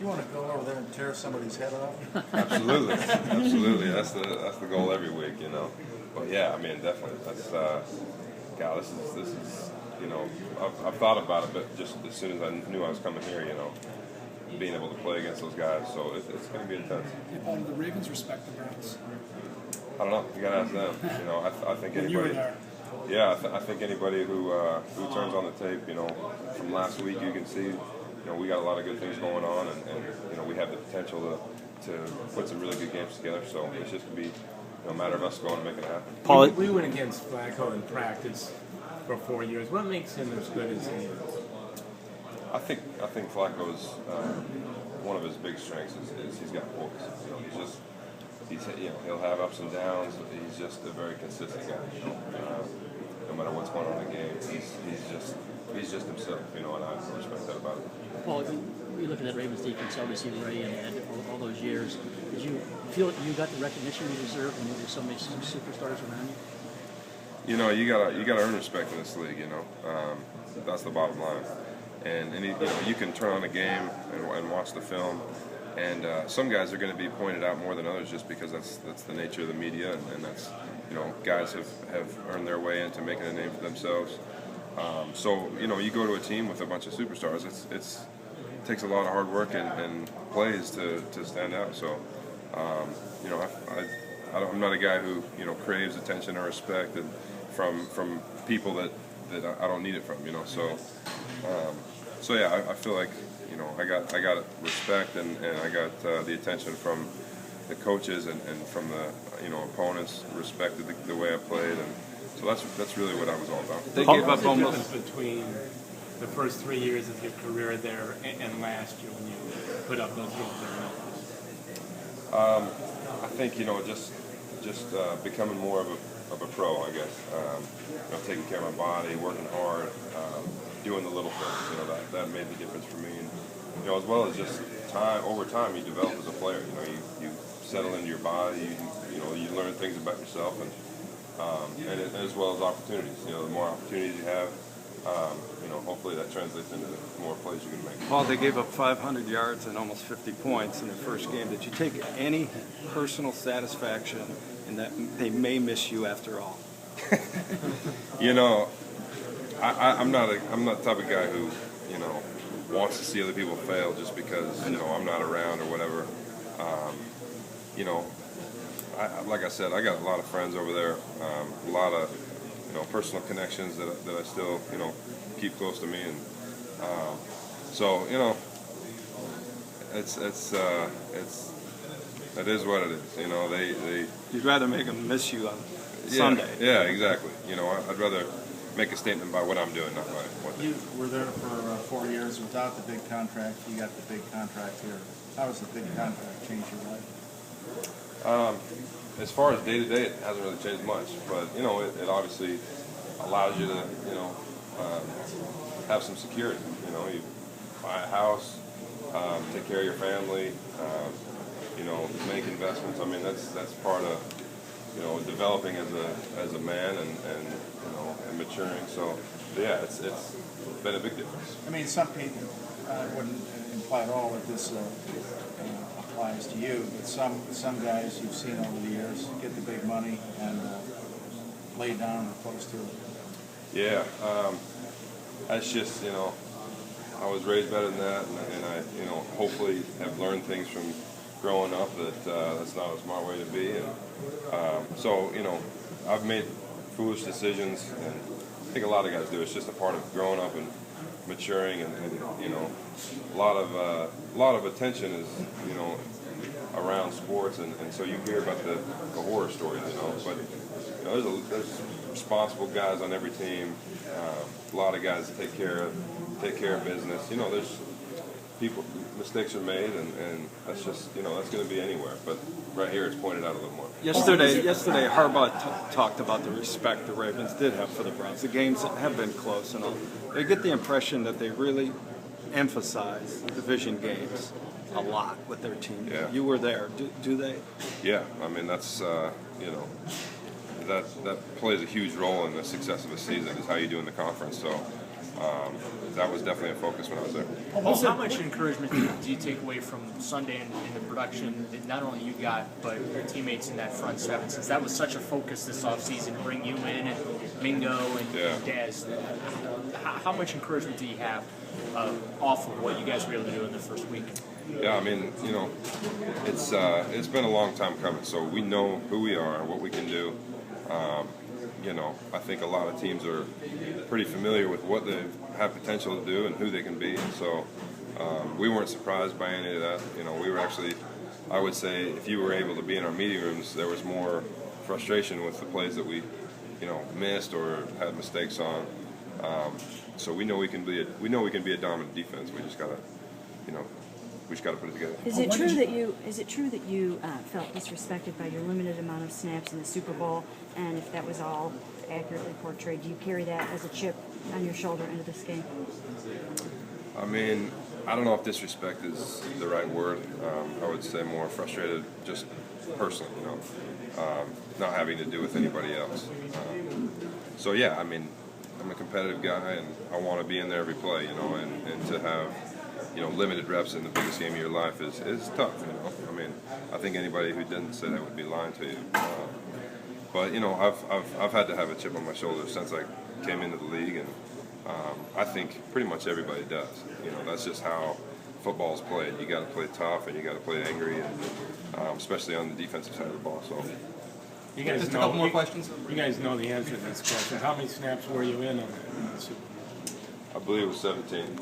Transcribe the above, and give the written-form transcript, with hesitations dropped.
you want to go over there and tear somebody's head off? Absolutely, absolutely. That's the goal every week, you know. But yeah, I mean, definitely. That's God. This is you know. I've thought about it, but just as soon as I knew I was coming here, you know, being able to play against those guys, so it's going to be intense. Hey, Paul, do the Ravens respect the Browns? I don't know. You got to ask them. You know, I think When you were anybody. there. Yeah, I think anybody who turns on the tape, you know, from last week, you can see, you know, we got a lot of good things going on, and you know, we have the potential to put some really good games together. So it's just gonna be a matter of us going and making it happen. Paul, we went against Flacco in practice for 4 years. What makes him as good as he is? I think Flacco's one of his big strengths is he's got poise. You know, he'll have ups and downs. He's just a very consistent guy. You know, no matter what's going on in the game, he's just himself. You know, and I respect that about him. Paul, you look at that Ravens defense, obviously Ray and all those years. Did you feel you got the recognition you deserved when there were so many superstars around you? You know, you gotta earn respect in this league. You know, that's the bottom line. And you know, you can turn on a game and watch the film, and some guys are going to be pointed out more than others just because that's the nature of the media, and that's, you know, guys have earned their way into making a name for themselves. So you know, you go to a team with a bunch of superstars. It takes a lot of hard work and plays to stand out. So you know, I'm not a guy who, you know, craves attention or respect and from people that I don't need it from. You know, so yeah, I feel like, you know, I got respect and I got the attention from the coaches and from the, you know, opponents respected the way I played, and so that's really what I was all about. They gave up almost between the first 3 years of your career there and last year when you put up those games in Memphis. I think, you know, just becoming more of a pro, I guess. You know, taking care of my body, working hard. Doing the little things, you know, that made the difference for me, and you know, as well as just over time you develop as a player. You know, you settle into your body, you know, you learn things about yourself, and as well as opportunities. You know, the more opportunities you have, you know, hopefully that translates into the more plays you can make. Paul, they gave up 500 yards and almost 50 points in their first game. Did you take any personal satisfaction in that they may miss you after all? You know, I'm not the type of guy who, you know, wants to see other people fail just because, you know, I'm not around or whatever. You know, like I said, I got a lot of friends over there, a lot of, you know, personal connections that I still, you know, keep close to me, and so, you know, it is what it is. You know, they You'd rather make them miss you on Sunday. Yeah, exactly. You know, I'd rather make a statement by what I'm doing, not by what they do. You were there for 4 years without the big contract. You got the big contract here. How does the big contract change your life? As far as day to day, it hasn't really changed much, but you know, it obviously allows you to, you know, have some security. You know, you buy a house, take care of your family, you know, make investments. I mean, that's part of, you know, developing as a man and you know, and maturing. So yeah, it's been a big difference. I mean, some people, I wouldn't imply at all that this applies to you, but some guys you've seen over the years get the big money and lay down close to it. Yeah, that's just, you know, I was raised better than that, and I, you know, hopefully have learned things from growing up that that's not a smart way to be, and so, you know, I've made foolish decisions, and I think a lot of guys do. It's just a part of growing up and maturing, and you know, a lot of attention is, you know, around sports, and so you hear about the horror stories, you know, but you know, there's responsible guys on every team, a lot of guys that take care of business. You know, there's mistakes are made, and that's just, you know, that's going to be anywhere, but right here it's pointed out a little more. Yesterday, Harbaugh talked about the respect the Ravens did have for the Browns. The games have been close and all. I get the impression that they really emphasize division games a lot with their team. Yeah. You were there. Do they? Yeah, I mean, that's, you know, that plays a huge role in the success of a season, is how you do in the conference. So, that was definitely a focus when I was there. Well, how much encouragement do you take away from Sunday in the production that not only you got, but your teammates in that front seven, since that was such a focus this offseason to bring you in and Mingo and Daz? How much encouragement do you have off of what you guys were able to do in the first week? Yeah, I mean, you know, it's been a long time coming, so we know who we are and what we can do. You know, I think a lot of teams are pretty familiar with what they have potential to do and who they can be. So we weren't surprised by any of that. You know, we were actually, I would say, if you were able to be in our meeting rooms, there was more frustration with the plays that we, you know, missed or had mistakes on. So we know we can be a dominant defense. We just gotta, you know, we just got to put it together. Is it true that you felt disrespected by your limited amount of snaps in the Super Bowl? And if that was all accurately portrayed, do you carry that as a chip on your shoulder into this game? I mean, I don't know if disrespect is the right word. I would say more frustrated, just personally, you know, not having to do with anybody else. So yeah, I mean, I'm a competitive guy, and I want to be in there every play, you know, and to have, you know, limited reps in the biggest game of your life is tough, you know. I mean, I think anybody who didn't say that would be lying to you. But you know, I've had to have a chip on my shoulder since I came into the league, and I think pretty much everybody does. You know, that's just how football is played. You got to play tough, and you got to play angry, and especially on the defensive side of the ball. So. You guys Just a know, couple more questions. You guys know the answer to this question. How many snaps were you in on the Super Bowl? I believe it was 17.